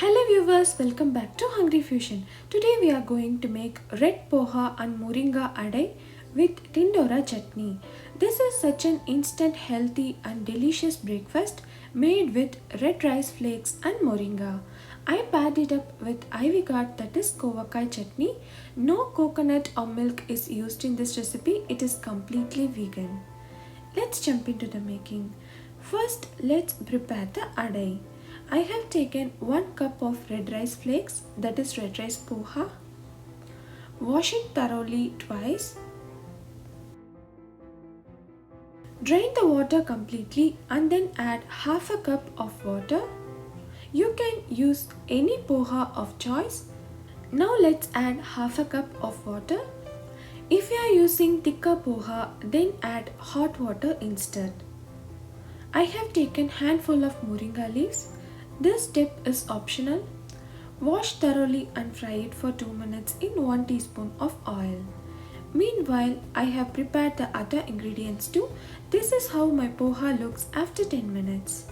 Hello viewers, welcome back to Hungry Fusion. Today we are going to make red poha and moringa adai with tindora chutney. This is such an instant, healthy and delicious breakfast made with red rice flakes and moringa. I paired it up with ivy gourd, that is kovakai chutney. No coconut or milk is used in this recipe. It is completely vegan. Let's jump into the making. First, let's prepare the adai. I have taken 1 cup of red rice flakes, that is red rice poha. Wash it thoroughly twice. Drain the water completely and then add half a cup of water. You can use any poha of choice. Now let's add half a cup of water. If you are using thicker poha, then add hot water instead. I have taken handful of moringa leaves. This step is optional. Wash thoroughly and fry it for 2 minutes in 1 teaspoon of oil. Meanwhile, I have prepared the other ingredients too. This is how my poha looks after 10 minutes.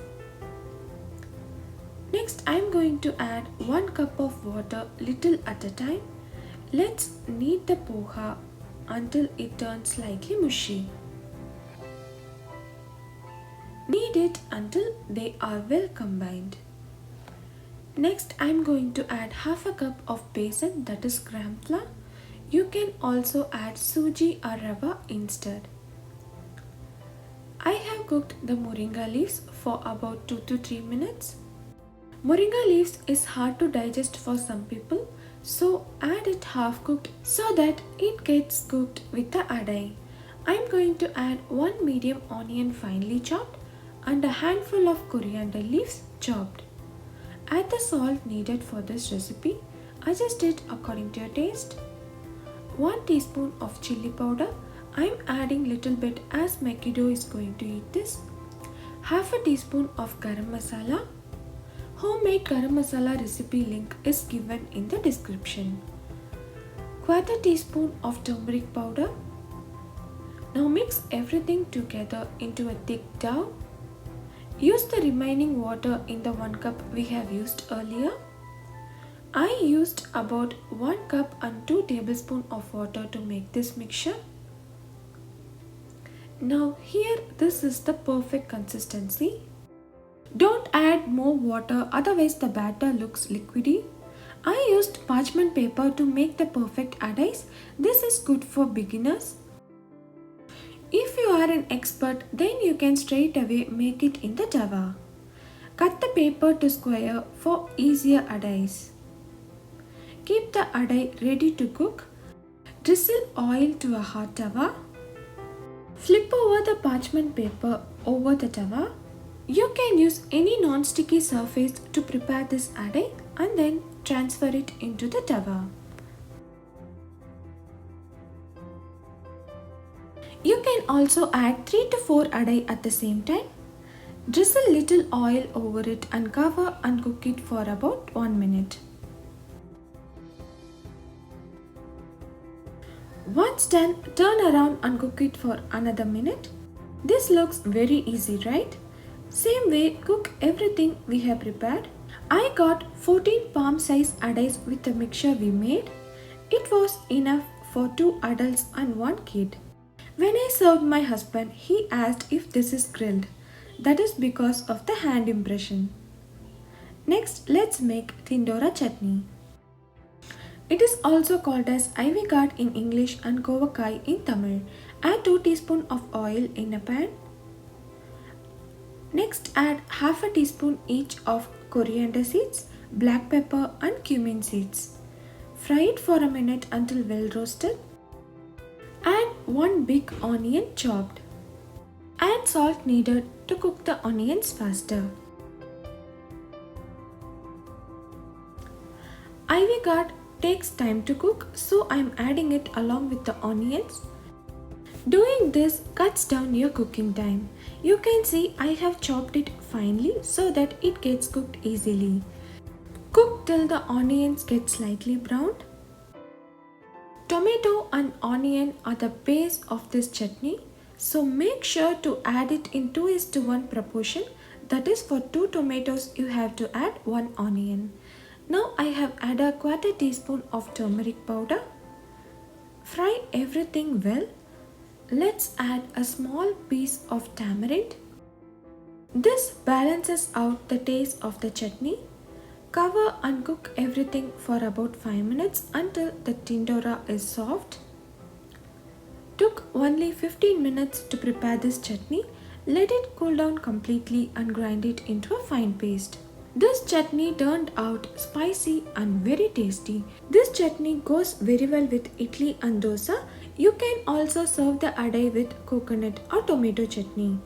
Next, I am going to add 1 cup of water little at a time. Let's knead the poha until it turns slightly mushy. Knead it until they are well combined. Next, I am going to add half a cup of besan, that is gram flour. You can also add suji or rava instead. I have cooked the moringa leaves for about 2 to 3 minutes. Moringa leaves is hard to digest for some people, so add it half cooked so that it gets cooked with the adai. I am going to add 1 medium onion finely chopped and a handful of coriander leaves chopped. Add the salt needed for this recipe. Adjust it according to your taste. 1 teaspoon of chili powder. I am adding little bit as my kiddo is going to eat this. Half a teaspoon of garam masala. Homemade garam masala recipe link is given in the description. 1/4 teaspoon of turmeric powder. Now mix everything together into a thick dough. Use the remaining water in the 1 cup we have used earlier. I used about 1 cup and 2 tablespoons of water to make this mixture. Now here this is the perfect consistency. Don't add more water, otherwise the batter looks liquidy. I used parchment paper to make the perfect adais. This is good for beginners. If you are an expert, then you can straight away make it in the tawa. Cut the paper to square for easier adais. Keep the adai ready to cook. Drizzle oil to a hot tawa. Flip over the parchment paper over the tawa. You can use any non-sticky surface to prepare this adai and then transfer it into the tawa. You can also add 3 to 4 adai at the same time. Drizzle little oil over it and cover and cook it for about 1 minute. Once done, turn around and cook it for another minute. This looks very easy, right? Same way, cook everything we have prepared. I got 14 palm size adais with the mixture we made. It was enough for 2 adults and 1 kid. When I served my husband, he asked if this is grilled. That is because of the hand impression. Next, let's make tindora chutney. It is also called as ivy gourd in English and kovakai in Tamil. Add 2 teaspoons of oil in a pan. Next, add half a teaspoon each of coriander seeds, black pepper and cumin seeds. Fry it for a minute until well roasted. Add 1 big onion chopped. Add salt needed to cook the onions faster. Ivy gourd takes time to cook, so I am adding it along with the onions. Doing this cuts down your cooking time. You can see I have chopped it finely so that it gets cooked easily. Cook till the onions get slightly browned. Tomato and onion are the base of this chutney, so make sure to add it in 2:1 proportion. That is, for 2 tomatoes you have to add 1 onion. Now I have added a quarter teaspoon of turmeric powder. Fry everything well. Let's add a small piece of tamarind. This balances out the taste of the chutney. Cover and cook everything for about 5 minutes until the tindora is soft. Took only 15 minutes to prepare this chutney. Let it cool down completely and grind it into a fine paste. This chutney turned out spicy and very tasty. This chutney goes very well with idli and dosa. You can also serve the adai with coconut or tomato chutney.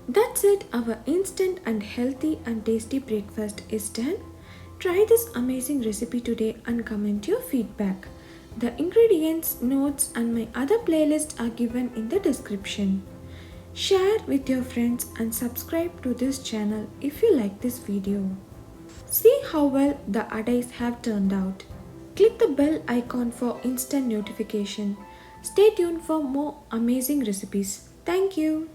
That's it, our instant and healthy and tasty breakfast is done. Try this amazing recipe today and comment your feedback. The ingredients, notes and my other playlists are given in the description. Share with your friends and subscribe to this channel if you like this video. See how well the adais have turned out. Click the bell icon for instant notification. Stay tuned for more amazing recipes. Thank you.